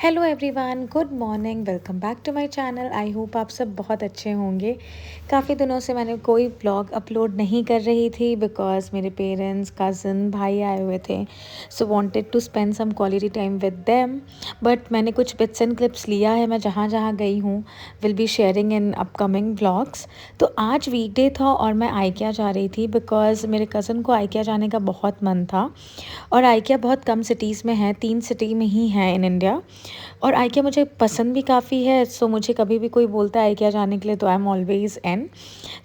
Hello everyone, good morning. Welcome back to my channel. I hope आप सब बहुत अच्छे होंगे। काफ़ी दिनों से मैंने कोई व्लॉग अपलोड नहीं कर रही थी बिकॉज़ मेरे पेरेंट्स, कज़न, भाई आए हुए थे, so wanted to spend some quality time with them. But मैंने कुछ बिट्स एंड क्लिप्स लिया है, मैं जहाँ जहाँ गई हूँ will be sharing in upcoming vlogs. तो आज वीकडे था और मैं आइकिया जा रही थी बिकॉज़ मेरे कज़न को आइकिया जाने का बहुत मन था। और आइकिया बहुत कम सिटीज़ में है, 3 सिटी में ही है इन इंडिया। और आइकिया मुझे पसंद भी काफ़ी है, सो मुझे कभी भी कोई बोलता है आइकिया जाने के लिए तो I am always in.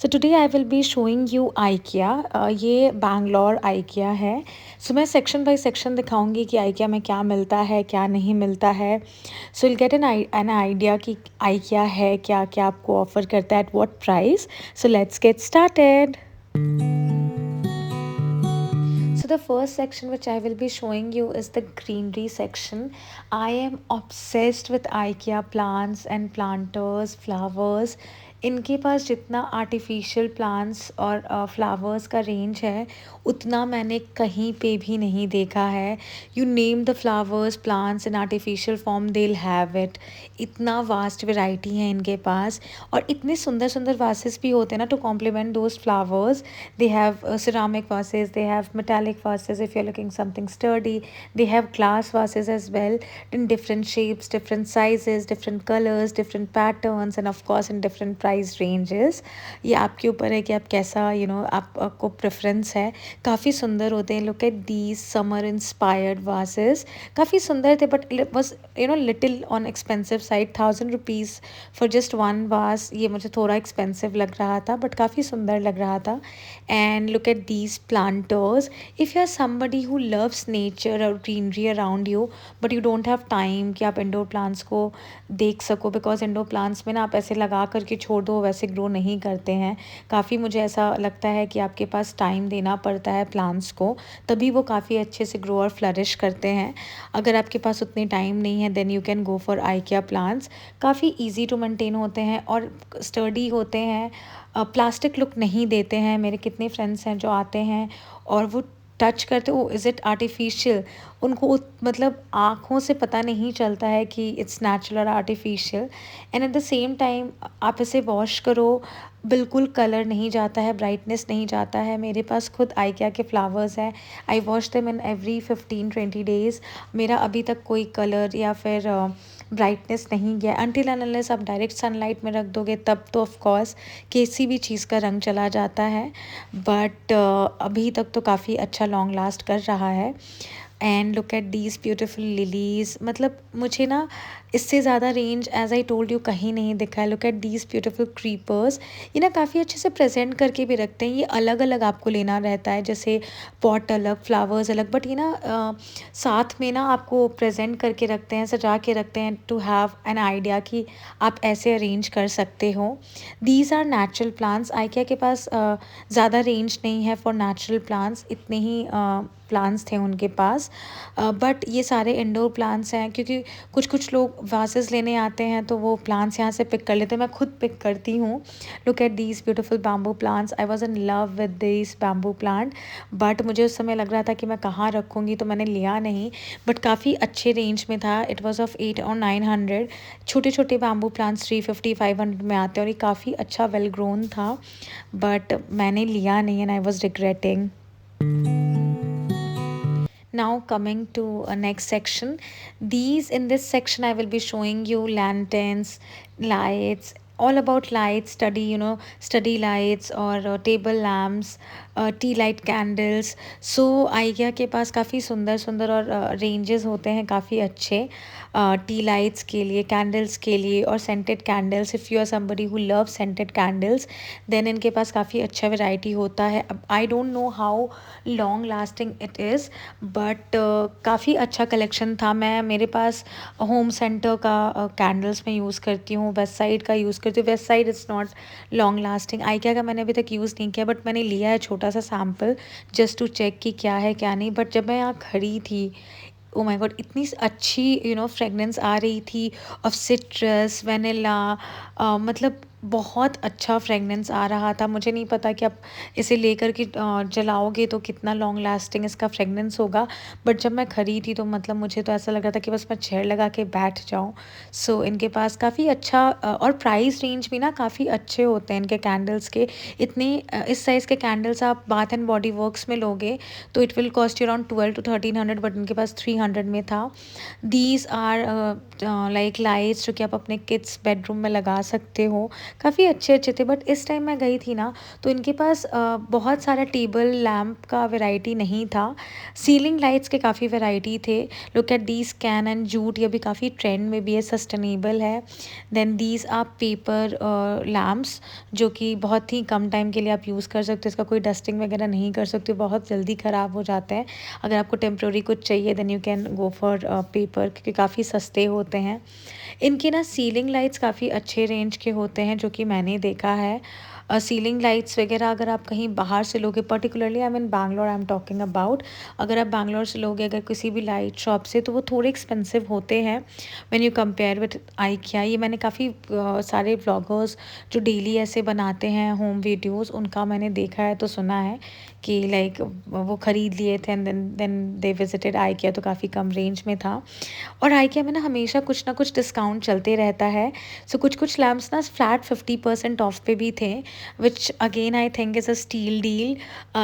So today I will be showing you IKEA. ये बैंगलोर आइकिया है। सो मैं सेक्शन बाय सेक्शन दिखाऊंगी कि आइकिया में क्या मिलता है, क्या नहीं मिलता है। So will get an idea कि आइकिया है क्या, क्या आपको ऑफ़र करता है, at what price. So let's get started. So the first section which I will be showing you is the greenery section. I am obsessed with IKEA plants and planters, flowers. इनके पास जितना artificial plants और flowers का range है उतना मैंने कहीं पे भी नहीं देखा है। You name the flowers, plants in artificial form, they will have it. इतना वास्ट वैरायटी है इनके पास और इतने सुंदर सुंदर वासेस भी होते हैं ना to compliment those flowers. They have ceramic vases, they have metallic vases if you're looking something sturdy. They have glass vases as well in different shapes, different sizes, different colors, different patterns and of course in different price ranges. ये आपके ऊपर है कि आप कैसा आपको preference है। काफ़ी सुंदर होते हैं। Look at these summer inspired vases। काफ़ी सुंदर थे but it was little on expensive side. 1000 rupees for just one वास, ये मुझे थोड़ा एक्सपेंसिव लग रहा था बट काफ़ी सुंदर लग रहा था। And look at these planters. If you're somebody who loves nature or greenery around you but you don't have time कि आप इंडोर प्लांट्स को देख सको, बिकॉज इंडोर प्लांट्स में ना आप ऐसे लगा करके छोड़ दो वैसे ग्रो नहीं करते हैं। काफ़ी मुझे ऐसा लगता है कि आपके पास टाइम देना पड़ता है प्लांट्स को, तभी वो काफ़ी अच्छे से ग्रो और फ्लरिश करते हैं। अगर आपके पास उतनी टाइम नहीं है then you can go for IKEA plants. काफ़ी ईजी टू मेंटेन होते हैं और स्टर्डी होते हैं, प्लास्टिक लुक नहीं देते हैं। मेरे कितने फ्रेंड्स हैं जो आते हैं और वो टच करते हो इज़ इट आर्टिफिशियल, उनको मतलब आँखों से पता नहीं चलता है कि इट्स नेचुरल और artificial. And eight the same time आप इसे वॉश करो, बिल्कुल कलर नहीं जाता है, ब्राइटनेस नहीं जाता है। मेरे पास खुद आइकिया के फ्लावर्स हैं, I wash them in every 15-20 days. मेरा अभी तक कोई कलर या फिर ब्राइटनेस नहीं गया। अनटिल एंड अनलेस आप डायरेक्ट सनलाइट में रख दोगे तब तो ऑफ कोर्स किसी भी चीज़ का रंग चला जाता है, बट अभी तक तो काफ़ी अच्छा लॉन्ग लास्ट कर रहा है। And look at these beautiful lilies. मतलब मुझे ना इससे ज़्यादा range as I told you कहीं नहीं दिखा है। Look at these beautiful creepers. ये ना काफ़ी अच्छे से प्रेजेंट करके भी रखते हैं। ये अलग अलग आपको लेना रहता है, जैसे पॉट अलग, फ्लावर्स अलग, बट ये ना साथ में ना आपको प्रेजेंट करके रखते हैं, सजा के रखते हैं टू हैव एन आइडिया कि आप ऐसे अरेंज कर सकते हो। These are natural plants. IKEA के पास ज़्यादा रेंज नहीं है फॉर नेचुरल प्लांट्स, इतने ही प्लांट्स थे उनके पास। बट ये सारे इंडोर प्लांट्स हैं क्योंकि कुछ कुछ लोग वासेस लेने आते हैं तो वो प्लांट्स यहाँ से पिक कर लेते हैं। मैं खुद पिक करती हूँ। Look at these beautiful bamboo plants. I was in love with this bamboo plant, but मुझे उस समय लग रहा था कि मैं कहाँ रखूँगी तो मैंने लिया नहीं। बट काफ़ी अच्छे रेंज में था। इट वॉज ऑफ 8 और 900। छोटे छोटे बैम्बू प्लांट्स 350-500 में आते हैं और ये काफ़ी अच्छा वेल ग्रोन था, बट मैंने लिया नहीं and I was regretting. Now coming to a next section. These in this section I will be showing you lanterns, lights, all about lights, study lights or table lamps, T light candles. So IKEA के पास काफ़ी सुंदर सुंदर और ranges होते हैं काफ़ी अच्छे tea lights के लिए, कैंडल्स के लिए और scented candles. If you are somebody who love scented candles then इनके पास काफ़ी अच्छा वैरायटी होता है। अब I don't know how long lasting it is, but काफ़ी अच्छा कलेक्शन था। मेरे पास होम सेंटर का कैंडल्स में यूज़ करती हूँ, वेस्ट साइड का यूज़ करती हूँ। Westside is not long lasting. IKEA का मैंने अभी तक यूज़ नहीं किया, बट मैंने लिया है छोटा सा सैम्पल जस्ट टू चेक कि क्या है क्या नहीं। बट जब मैं यहाँ खड़ी थी, ओ माय गॉड, इतनी अच्छी फ्रेगनेंस आ रही थी ऑफ सिट्रस, वेनिला, मतलब बहुत अच्छा फ्रेगनेंस आ रहा था। मुझे नहीं पता कि आप इसे लेकर के जलाओगे तो कितना लॉन्ग लास्टिंग इसका फ्रेगनेंस होगा, बट जब मैं खरीदी तो मतलब मुझे तो ऐसा लग रहा था कि बस मैं चेयर लगा के बैठ जाऊँ। सो इनके पास काफ़ी अच्छा और प्राइस रेंज भी ना काफ़ी अच्छे होते हैं इनके कैंडल्स के। इतने इस साइज़ के कैंडल्स आप बाथ एंड बॉडी वर्क्स में लोगे तो it will cost you around 12 to 1300, but इनके पास 300 में था। दीज आर लाइक लाइट्स जो कि आप अपने किड्स बेडरूम में लगा सकते हो। काफ़ी अच्छे-अच्छे थे, बट इस टाइम मैं गई थी ना तो इनके पास बहुत सारा टेबल लैंप का वैरायटी नहीं था। सीलिंग लाइट्स के काफ़ी वैरायटी थे। Look at these cane and jute, ये भी काफ़ी ट्रेंड में भी है, सस्टेनेबल है। Then these are paper lamps जो कि बहुत ही कम टाइम के लिए आप यूज़ कर सकते हो। इसका कोई डस्टिंग वगैरह नहीं कर सकते, बहुत जल्दी ख़राब हो जाता है। अगर आपको टेम्प्रोरी कुछ चाहिए then you can go for paper, क्योंकि काफ़ी सस्ते होते हैं। इनके ना सीलिंग लाइट्स काफ़ी अच्छे रेंज के होते हैं जो कि मैंने देखा है। सीलिंग लाइट्स वगैरह अगर आप कहीं बाहर से लोगे, particularly I mean Bangalore I am talking about, अगर आप बैंगलोर से लोगे अगर किसी भी लाइट शॉप से, तो वो थोड़े एक्सपेंसिव होते हैं when you compare with IKEA. ये मैंने काफ़ी सारे व्लॉगर्स जो डेली ऐसे बनाते हैं होम वीडियोस, उनका मैंने देखा है तो सुना है कि लाइक वो ख़रीद लिए थे and then they visited IKEA, तो काफ़ी कम रेंज में था। और आइकिया में ना हमेशा कुछ ना कुछ डिस्काउंट चलते रहता है। सो कुछ कुछ लैम्प्स ना फ्लैट 50% ऑफ पे भी थे, which again I think is a steal deal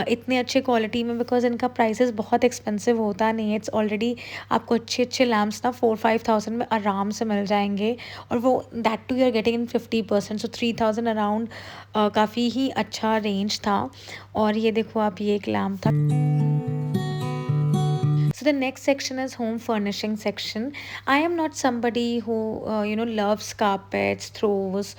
इतने अच्छे क्वालिटी में, बिकॉज इनका प्राइसेस बहुत एक्सपेंसिव होता नहीं है। इट्स ऑलरेडी आपको अच्छे अच्छे लैम्प्स ना 4-5 थाउजेंड में आराम से मिल जाएंगे, और वो that too you are getting in 50%, so 3000 around काफ़ी ही अच्छा रेंज था। और ये देखो आप, ये एक लैम्प था। So the next section is home furnishing section. I am not somebody who loves carpets, throws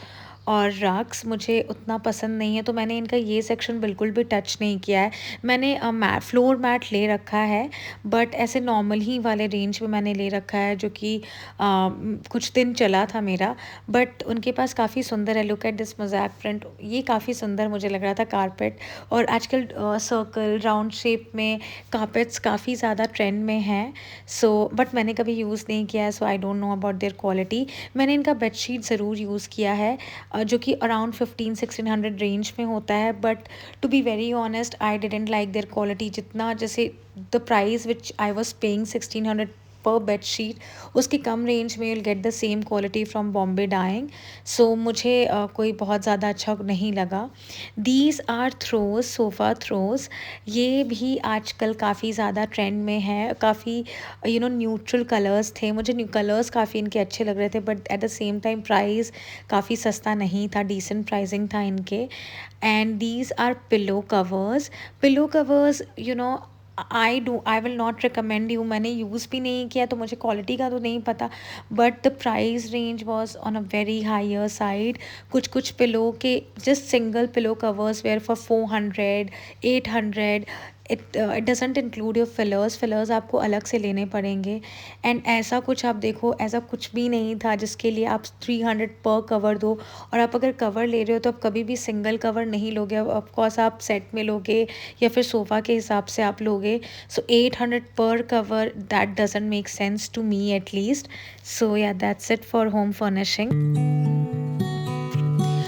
और रग्स, मुझे उतना पसंद नहीं है, तो मैंने इनका ये सेक्शन बिल्कुल भी टच नहीं किया है। मैंने फ्लोर मैट ले रखा है, बट ऐसे नॉर्मल ही वाले रेंज में मैंने ले रखा है जो कि कुछ दिन चला था मेरा। बट उनके पास काफ़ी सुंदर है। Look at this mosaic print, ये काफ़ी सुंदर मुझे लग रहा था कारपेट। और आजकल सर्कल राउंड शेप में कारपेट्स काफ़ी ज़्यादा ट्रेंड में हैं। सो बट मैंने कभी यूज़ नहीं किया है, so I don't know about their quality. मैंने इनका बेडशीट ज़रूर यूज़ किया है जो कि अराउंड 1500-1600 रेंज में होता है, but to be very honest I didn't like their quality. जितना जैसे the price which I was paying 1600 पर बेड शीट, उसकी कम रेंज में you'll get the same quality from Bombay dyeing. So मुझे कोई बहुत ज़्यादा अच्छा नहीं लगा। These are throws, sofa throws, ये भी आजकल काफ़ी ज़्यादा ट्रेंड में है। काफ़ी न्यूट्रल कलर्स थे, मुझे कलर्स काफ़ी इनके अच्छे लग रहे थे, but at the same time price काफ़ी सस्ता नहीं था, डिसेंट प्राइसिंग था इनके। And these are pillow covers I will not recommend you. मैंने यूज़ भी नहीं किया तो मुझे क्वालिटी का तो नहीं पता, but the price range was on a very higher side. कुछ कुछ पिलो के just single pillow covers were for 400-800। It doesn't include your fillers आपको अलग से लेने पड़ेंगे। एंड ऐसा कुछ आप देखो, ऐसा कुछ भी नहीं था जिसके लिए आप 300 पर कवर दो। और आप अगर कवर ले रहे हो तो आप कभी भी सिंगल कवर नहीं लोगे, ऑफकोर्स आप सेट में लोगे या फिर सोफ़ा के हिसाब से आप लोगे। सो 800 पर cover, that doesn't make sense to me at least. So yeah that's it for home furnishing.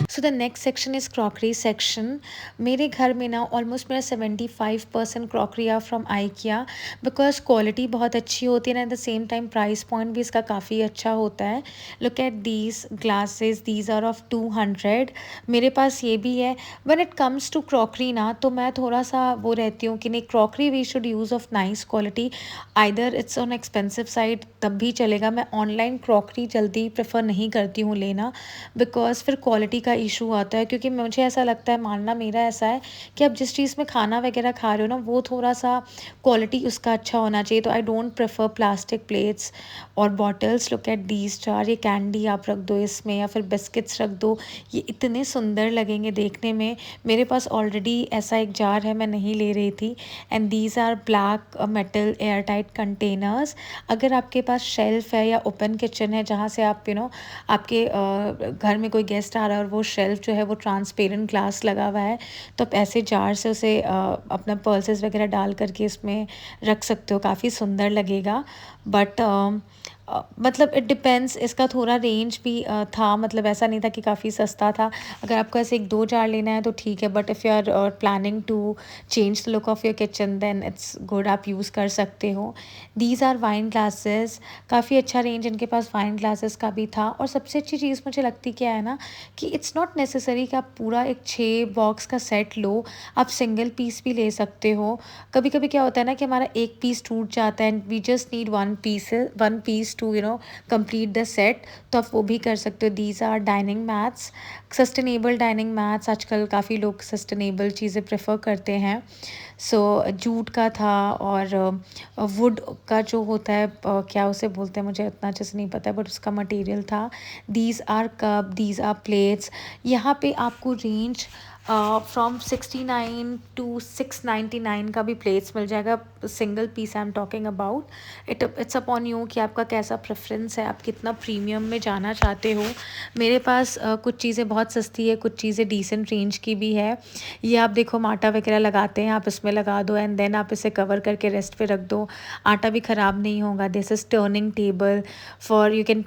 So the next section is crockery section. मेरे घर में ना ऑलमोस्ट मेरा 75% crockery are from IKEA, because quality बहुत अच्छी होती है ना, at the same time price point भी इसका काफ़ी अच्छा होता है। Look at these glasses, these are of 200। मेरे पास ये भी है। When it comes to crockery ना, तो मैं थोड़ा सा वो रहती हूँ कि नहीं, crockery we should use of nice quality. Either it's on expensive side तब भी चलेगा। मैं ऑनलाइन क्रॉकरी जल्दी प्रेफर नहीं करती हूँ लेना, बिकॉज फिर क्वालिटी का इशू आता है। क्योंकि मुझे ऐसा लगता है, मानना मेरा ऐसा है कि आप जिस चीज़ में खाना वगैरह खा रहे हो ना, वो थोड़ा सा क्वालिटी उसका अच्छा होना चाहिए। तो I don't prefer plastic plates और bottles. Look at these jar, ये कैंडी आप रख दो इसमें या फिर बिस्किट्स रख दो, ये इतने सुंदर लगेंगे देखने में। मेरे पास ऑलरेडी ऐसा एक जार है, मैं नहीं ले रही थी। And these are black metal airtight containers. अगर आपके पास शेल्फ है या ओपन किचन है जहाँ से आप आपके घर में कोई गेस्ट आ रहा है और वो शेल्फ जो है वो ट्रांसपेरेंट ग्लास लगा हुआ है, तो आप ऐसे जार से उसे अपना पर्सेस वगैरह डाल करके इसमें रख सकते हो, काफ़ी सुंदर लगेगा। बट मतलब इट डिपेंड्स, इसका थोड़ा रेंज भी था, मतलब ऐसा नहीं था कि काफ़ी सस्ता था। अगर आपको ऐसे 1-2 जार लेना है तो ठीक है, but if you are planning to change the look of your kitchen then it's good, आप यूज़ कर सकते हो। दीज़ आर वाइन ग्लासेस, काफ़ी अच्छा रेंज इनके पास वाइन ग्लासेस का भी था। और सबसे अच्छी चीज़ मुझे लगती क्या है ना, कि इट्स नॉट नेसेसरी कि आप पूरा एक 6 बॉक्स का सेट लो, आप सिंगल पीस भी ले सकते हो। कभी-कभी क्या होता है ना कि हमारा एक पीस टूट जाता है and we just need one piece to complete the set, तो आप वो भी कर सकते हो। These are dining mats, sustainable dining mats, आजकल काफ़ी लोग सस्टेनेबल चीज़ें प्रेफर करते हैं। सो जूट का था, और वुड का जो होता है, क्या उसे बोलते हैं मुझे उतना अच्छे से नहीं पता है, बट उसका मटेरियल था। These are cup, these are plates. यहाँ पे आपको रेंज फ्रॉम 69 टू 699 का भी प्लेट्स मिल जाएगा, single piece I am talking about. It's upon you कि आपका कैसा प्रेफरेंस है, आप कितना प्रीमियम में जाना चाहते हो। मेरे पास कुछ चीज़ें बहुत सस्ती है, कुछ चीज़ें डिसेंट रेंज की भी है। ये आप देखो, आटा वगैरह लगाते हैं, आप इसमें लगा दो एंड देन आप इसे कवर करके रेस्ट पे रख दो, आटा भी ख़राब नहीं होगा। This is turning table for you can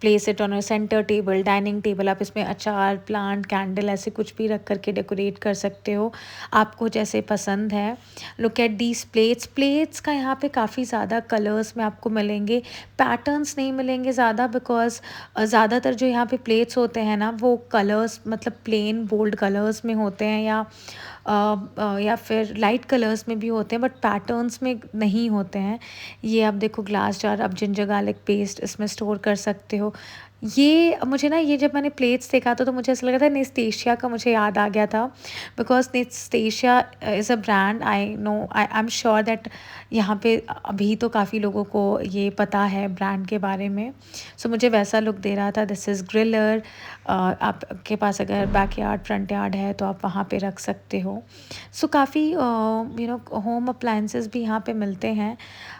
place it on a centre table, dining table, आप इसमें अचार, प्लांट, कैंडल ऐसे कुछ भी रख करके डेकोरेट कर सकते हो, आपको जैसे पसंद है। Look at these plates, plates का यहाँ पे काफ़ी ज़्यादा कलर्स में आपको मिलेंगे, पैटर्न्स नहीं मिलेंगे ज़्यादा, बिकॉज ज़्यादातर जो यहाँ पे प्लेट्स होते हैं ना, वो कलर्स मतलब प्लेन बोल्ड कलर्स में होते हैं, या फिर लाइट कलर्स में भी होते हैं, बट पैटर्न्स में नहीं होते हैं। ये आप देखो, ग्लास जार, आप जिंजर गार्लिक पेस्ट इसमें स्टोर कर सकते हो। ये मुझे ना, ये जब मैंने प्लेट्स देखा था तो मुझे ऐसा लगा था नेस्टेशिया का, मुझे याद आ गया था, because Nestasia is a brand, I am sure that यहाँ पे अभी तो काफ़ी लोगों को ये पता है ब्रांड के बारे में। सो मुझे वैसा लुक दे रहा था। दिस इज़ ग्रिलर, आपके पास अगर बैकयार्ड फ्रंट यार्ड है तो आप वहाँ पे रख सकते हो। सो काफ़ी होम अप्लायंसेस भी यहाँ पे मिलते हैं।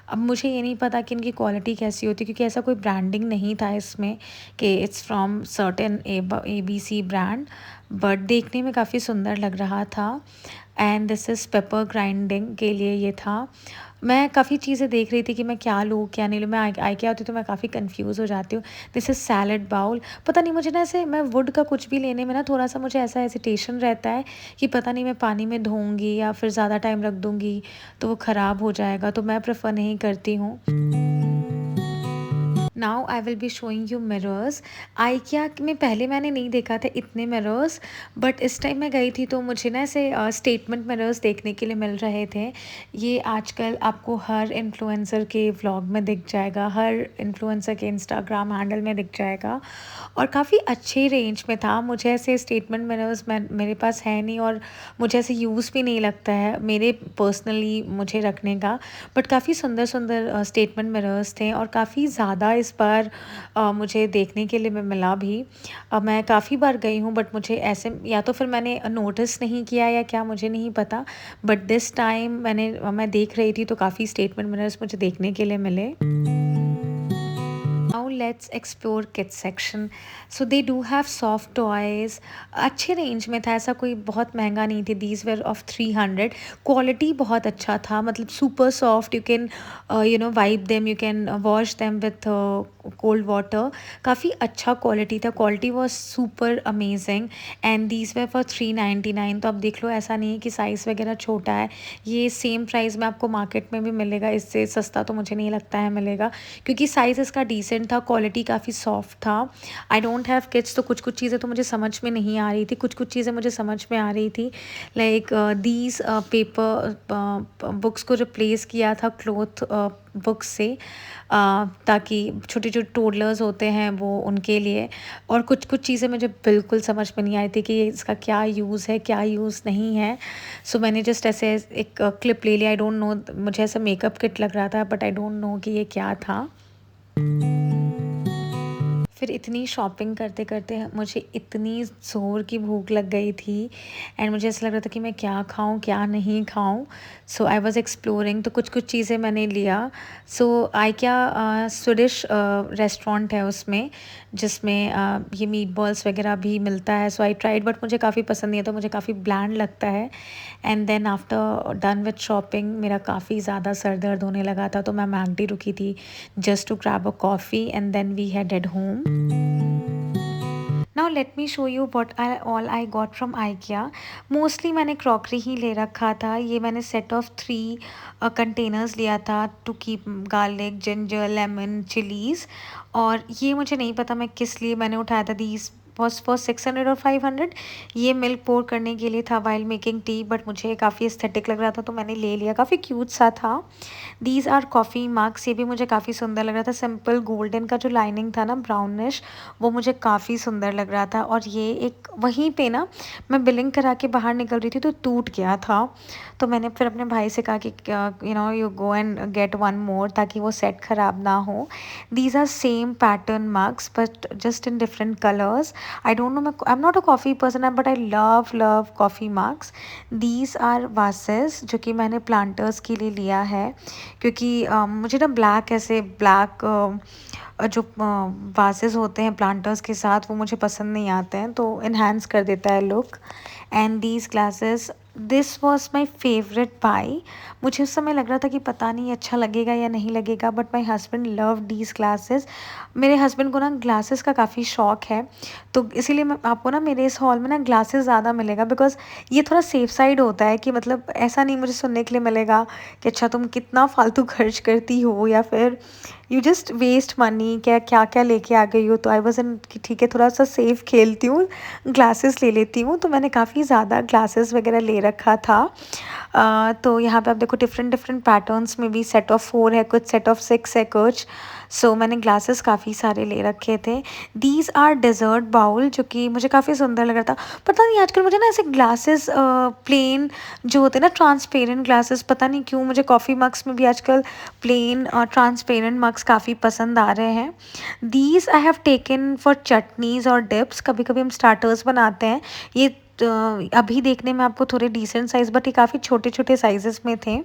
अब मुझे ये नहीं पता कि इनकी क्वालिटी कैसी होती है, क्योंकि ऐसा कोई ब्रांडिंग नहीं था इसमें कि it's from certain ABC brand, but देखने में काफ़ी सुंदर लग रहा था। And this is paper grinding के लिए ये था। मैं काफ़ी चीज़ें देख रही थी कि मैं क्या लूँ क्या नहीं लूँ, मैं IKEA होती तो मैं काफ़ी कंफ्यूज हो जाती हूँ। दिस इज़ सैलड बाउल, पता नहीं मुझे ना, ऐसे मैं वुड का कुछ भी लेने में ना थोड़ा सा मुझे ऐसा हेजिटेशन रहता है कि पता नहीं मैं पानी में धोऊंगी या फिर ज़्यादा टाइम रख दूँगी तो वो ख़राब हो जाएगा, तो मैं प्रेफर नहीं करती हूँ। Now I will be showing you mirrors. IKEA में पहले मैंने नहीं देखा था इतने मिरर्स, बट इस टाइम मैं गई थी तो मुझे ना ऐसे स्टेटमेंट मिरर्स देखने के लिए मिल रहे थे। ये आजकल आपको हर इन्फ्लुएंसर के व्लॉग में दिख जाएगा, हर इन्फ्लुएंसर के इंस्टाग्राम हैंडल में दिख जाएगा, और काफ़ी अच्छे रेंज में था। मुझे ऐसे स्टेटमेंट मिरर्स मेरे पास है नहीं, और मुझे ऐसे यूज़ भी नहीं लगता है मेरे पर्सनली मुझे रखने का, बट काफ़ी सुंदर सुंदर स्टेटमेंट मिरर्स थे, और काफ़ी ज़्यादा इस बार मुझे देखने के लिए मिला भी। मैं काफ़ी बार गई हूँ, बट मुझे ऐसे, या तो फिर मैंने नोटिस नहीं किया या क्या, मुझे नहीं पता, बट दिस टाइम मैं देख रही थी तो काफ़ी स्टेटमेंट मिरर्स मुझे देखने के लिए मिले। Now let's explore kids section. So they do have soft toys. अच्छे रेंज में था, ऐसा कोई बहुत महंगा नहीं थे। These were of 300. क्वालिटी बहुत अच्छा था, मतलब super soft. You can wipe them. You can wash them with cold water. काफ़ी अच्छा क्वालिटी था. Quality was super amazing. And these were for 399. तो अब देख लो, ऐसा नहीं है कि साइज़ वगैरह छोटा है, ये सेम प्राइस में आपको मार्केट में भी मिलेगा, इससे सस्ता तो मुझे नहीं लगता है मिलेगा, क्योंकि साइज़ इसका डिसेंट था, क्वालिटी काफ़ी सॉफ्ट था। आई डोंट हैव किड्स, तो कुछ कुछ चीज़ें तो मुझे समझ में नहीं आ रही थी, कुछ कुछ चीज़ें मुझे समझ में आ रही थी। लाइक दीज पेपर बुक्स को रिप्लेस किया था क्लोथ बुक्स से, ताकि छोटे छोटे टोडलर्स होते हैं वो, उनके लिए। और कुछ कुछ चीज़ें मुझे बिल्कुल समझ में नहीं आई थी कि इसका क्या यूज़ है क्या यूज़ नहीं है। सो मैंने जस्ट ऐसे एक क्लिप ले लिया। आई डोंट नो, मुझे ऐसा मेकअप किट लग रहा था, बट आई डोंट नो कि ये क्या था। फिर इतनी शॉपिंग करते करते मुझे इतनी ज़ोर की भूख लग गई थी एंड मुझे ऐसा लग रहा था कि मैं क्या खाऊं क्या नहीं खाऊं। सो आई वाज एक्सप्लोरिंग, तो कुछ कुछ चीज़ें मैंने लिया। सो आई क्या स्वीडिश रेस्टोरेंट है उसमें, जिसमें ये मीट बॉल्स वगैरह भी मिलता है। सो आई ट्राइड, बट मुझे काफ़ी पसंद नहीं आता, मुझे काफ़ी ब्लैंड लगता है। And then after done with shopping मेरा काफ़ी ज़्यादा सर दर्द होने लगा था, तो मैं मैकडी रुकी थी just to grab a coffee and then we headed home. Now let me show you what all I got from IKEA. Mostly मैंने क्रॉकरी ही ले रखा था। ये मैंने सेट ऑफ 3 कंटेनर्स लिया था to keep garlic, ginger, lemon, chillies. और ये मुझे नहीं पता मैं किस लिए मैंने उठाया था। दीज वॉज फॉर 600 और 500। ये मिल्क पोर करने के लिए था वाइल मेकिंग टी, बट मुझे काफ़ी एस्थेटिक लग रहा था तो मैंने ले लिया। काफ़ी क्यूट सा था। दीज आर कॉफ़ी मग्स, ये भी मुझे काफ़ी सुंदर लग रहा था। सिंपल गोल्डन का जो लाइनिंग था ना ब्राउनिश, वो मुझे काफ़ी सुंदर लग रहा था। और ये एक वहीं पे ना मैं बिलिंग करा के बाहर निकल रही थी तो टूट गया था, तो मैंने फिर अपने भाई से कहा कि you go and get one more, ताकि वो सेट ख़राब ना हो। These are same pattern mugs but just in different colours. I don't know, मैं I am not a coffee person but I love coffee mugs. These are vases जो कि मैंने planters के लिए लिया है, क्योंकि मुझे ना ब्लैक ऐसे ब्लैक जो वासेस होते हैं प्लांटर्स के साथ वो मुझे पसंद नहीं आते हैं, तो इन्हांस कर देता है look. And these glasses, this was my favourite by. मुझे उस समय लग रहा था कि पता नहीं अच्छा लगेगा या नहीं लगेगा, but my husband love these glasses. मेरे हस्बैंड को ना ग्लासेस का काफ़ी शौक है, तो इसीलिए मैं आपको ना मेरे इस हॉल में ना ग्लासेस ज़्यादा मिलेगा, बिकॉज ये थोड़ा सेफ साइड होता है कि मतलब ऐसा नहीं मुझे सुनने के लिए मिलेगा कि अच्छा तुम कितना फालतू खर्च करती हो या फिर यू जस्ट वेस्ट मनी, क्या क्या क्या लेके आ गई हो। तो आई वॉज इन कि ठीक है थोड़ा सा सेफ खेलती हूँ, ग्लासेस ले लेती हूँ। तो मैंने काफ़ी ज़्यादा ग्लासेस वगैरह ले रखा था। तो यहाँ पे आप देखो डिफरेंट डिफरेंट पैटर्न्स में भी सेट ऑफ 4 है कुछ, सेट ऑफ 6 है कुछ। सो मैंने ग्लासेस काफ़ी सारे ले रखे थे। दीज आर डेजर्ट बाउल, जो कि मुझे काफ़ी सुंदर लग रहा था। पता नहीं आजकल मुझे ना ऐसे ग्लासेस प्लेन जो होते हैं ना ट्रांसपेरेंट ग्लासेस, पता नहीं क्यों मुझे कॉफ़ी मग्स में भी आजकल प्लेन ट्रांसपेरेंट मग्स काफ़ी पसंद आ रहे हैं। These I have taken for chutneys और डिप्स, कभी कभी हम स्टार्टर्स बनाते हैं। ये अभी देखने में आपको थोड़े डिसेंट साइज़, बट ये काफ़ी छोटे छोटे साइजेस में थे।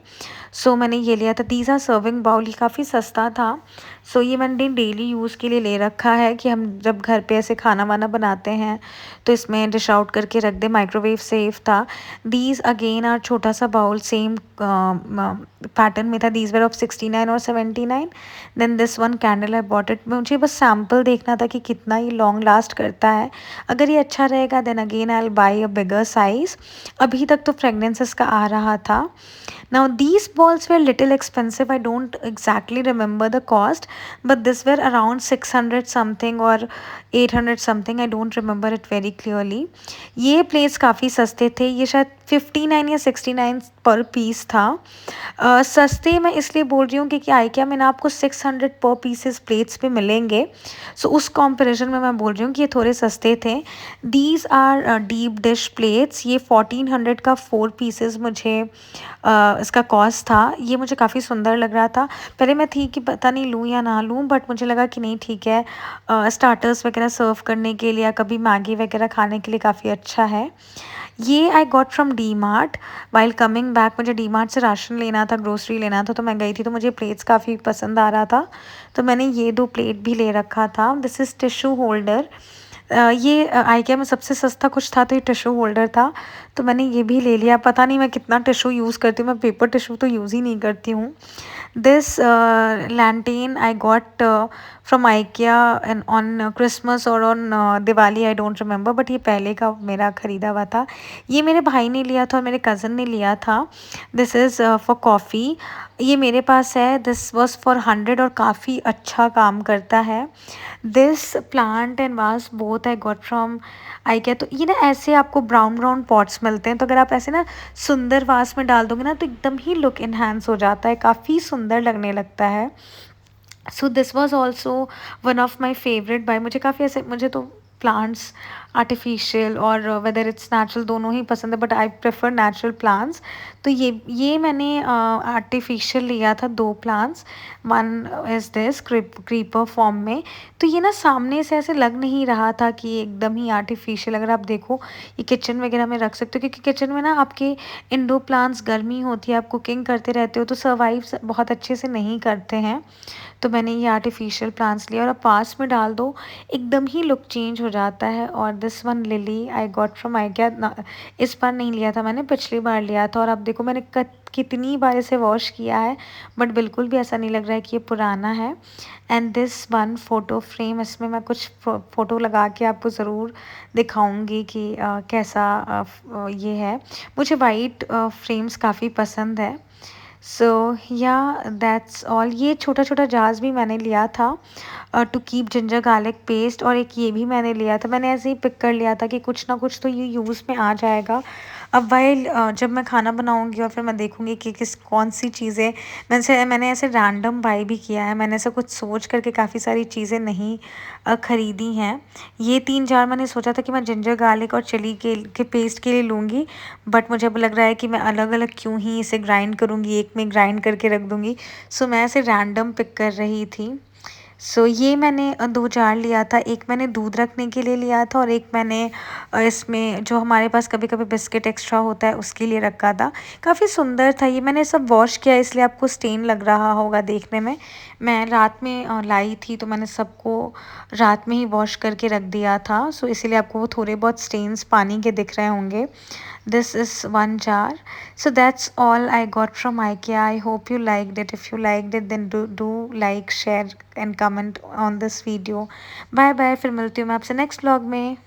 सो मैंने ये लिया था। दीज आर सर्विंग बाउल, ये काफ़ी सस्ता था। सो ये मैंने डेली यूज़ के लिए ले रखा है कि हम जब घर पे ऐसे खाना वाना बनाते हैं तो इसमें डिश आउट करके रख दे, माइक्रोवेव सेफ था। दीज अगेन आर छोटा सा बाउल, सेम पैटर्न में था। दीज वेर ऑफ 69 और 79। Then this one candle I bought it, मुझे बस सैम्पल देखना था कि कितना ये लॉन्ग लास्ट करता है। अगर ये अच्छा रहेगा then again I will buy a bigger size. अभी तक तो फ्रेगनेंसेस का आ रहा था। Now these balls were little expensive. I don't exactly remember the cost, but this were around 600 something or 800 something. I don't remember it very clearly. ये plates काफ़ी सस्ते थे, ये शायद 59 या 69 पर पीस था। सस्ते मैं इसलिए बोल रही हूँ क्योंकि IKEA में ना आपको 600 पर पीसेस प्लेट्स पे मिलेंगे। सो उस कंपैरिजन में मैं बोल रही हूँ कि ये थोड़े सस्ते थे। These are deep dish plates, ये 1400 का 4 पीसेस मुझे इसका कॉस्ट था। ये मुझे काफ़ी सुंदर लग रहा था। पहले मैं थी कि पता नहीं लूँ या ना लूँ, बट मुझे लगा कि नहीं ठीक है, स्टार्टर्स वगैरह सर्व करने के लिए या कभी मैगी वगैरह खाने के लिए काफ़ी अच्छा है। ये आई got from D mart while coming back. मुझे डी मार्ट से राशन लेना था, ग्रोसरी लेना था, तो मैं गई थी, तो मुझे प्लेट्स काफ़ी पसंद आ रहा था, तो मैंने ये 2 प्लेट भी ले रखा था। This is tissue holder. ये IKEA में सबसे सस्ता कुछ था तो ये टिश्यू होल्डर था, तो मैंने ये भी ले लिया। पता नहीं मैं कितना टिश्यू यूज़ करती हूँ, मैं पेपर टिश्यू तो यूज़ ही नहीं करती हूँ। This lantern I got from IKEA and on Christmas और on Diwali, I don't remember, but ये पहले का मेरा ख़रीदा हुआ था। ये मेरे भाई ने लिया था और मेरे कज़न ने लिया था। दिस इज़ फॉर कॉफ़ी, ये मेरे पास है। दिस वॉज फॉर 100 और काफ़ी अच्छा काम करता है। दिस प्लांट एंड वास both I got from IKEA। तो ये ना ऐसे आपको ब्राउन ब्राउन पॉट्स मिलते हैं, तो अगर आप ऐसे ना सुंदर वास में डाल दोगे ना तो एकदम ही लुक इन्हांस हो जाता है, काफ़ी सुंदर लगने लगता है। So this was also one of my favourite bye. मुझे काफ़ी ऐसे, मुझे तो प्लांट्स आर्टिफिशियल और वेदर इट्स नेचुरल, दोनों ही पसंद है, but I prefer natural plants. तो ये मैंने आर्टिफिशियल लिया था 2 plants. One is this creeper form में। तो ये ना सामने से ऐसे लग नहीं रहा था कि ये एकदम ही आर्टिफिशियल। अगर आप देखो, ये किचन वगैरह में रख सकते हो, क्योंकि किचन में ना आपके इंडोर प्लांट्स, गर्मी होती है, आप कुकिंग करते रहते हो तो सर्वाइव बहुत अच्छे से नहीं करते हैं। तो मैंने ये आर्टिफिशियल प्लांट्स लिया और अब पास में डाल दो, एकदम ही लुक चेंज हो जाता है। और this one lily I got from IKEA ना, इस बार नहीं लिया था मैंने, पिछली बार लिया था। और अब देखो मैंने कितनी बार इसे वॉश किया है, बट बिल्कुल भी ऐसा नहीं लग रहा है कि ये पुराना है। And this one photo frame, इसमें मैं कुछ फ़ोटो लगा के आपको ज़रूर दिखाऊंगी कि कैसा ये है। मुझे वाइट फ्रेम्स काफ़ी पसंद है। सो या दैट्स ऑल। ये छोटा छोटा जार्स भी मैंने लिया था to keep ginger garlic paste, और एक ये भी मैंने लिया था। मैंने ऐसे ही पिक कर लिया था कि कुछ ना कुछ तो ये यूज़ में आ जाएगा। अब वाइल जब मैं खाना बनाऊंगी और फिर मैं देखूंगी कि कौन सी चीज़ें, मैंने ऐसे रैंडम बाई भी किया है। मैंने ऐसा कुछ सोच करके काफ़ी सारी चीज़ें नहीं ख़रीदी हैं। ये 3 जार मैंने सोचा था कि मैं जिंजर गार्लिक और चिली के पेस्ट के लिए लूँगी, बट मुझे अब लग रहा है कि मैं अलग अलग क्यों ही इसे ग्राइंड करूँगी, एक में ग्राइंड करके रख दूँगी। सो मैं ऐसे रैंडम पिक कर रही थी। सो ये मैंने 2 जार लिया था। एक मैंने दूध रखने के लिए लिया था और एक मैंने इसमें जो हमारे पास कभी-कभी बिस्किट एक्स्ट्रा होता है उसके लिए रखा था। काफ़ी सुंदर था ये। मैंने सब वॉश किया इसलिए आपको स्टेन लग रहा होगा देखने में। मैं रात में लाई थी तो मैंने सबको रात में ही वॉश करके रख दिया था। सो इसीलिए आपको वो थोड़े बहुत स्टेन्स पानी के दिख रहे होंगे। This is 1 jar. So that's all I got from IKEA. I hope you liked it. If you liked it, then do like, share and comment on this video. Bye bye. फिर मिलती हूँ मैं आपसे नेक्स्ट व्लॉग में।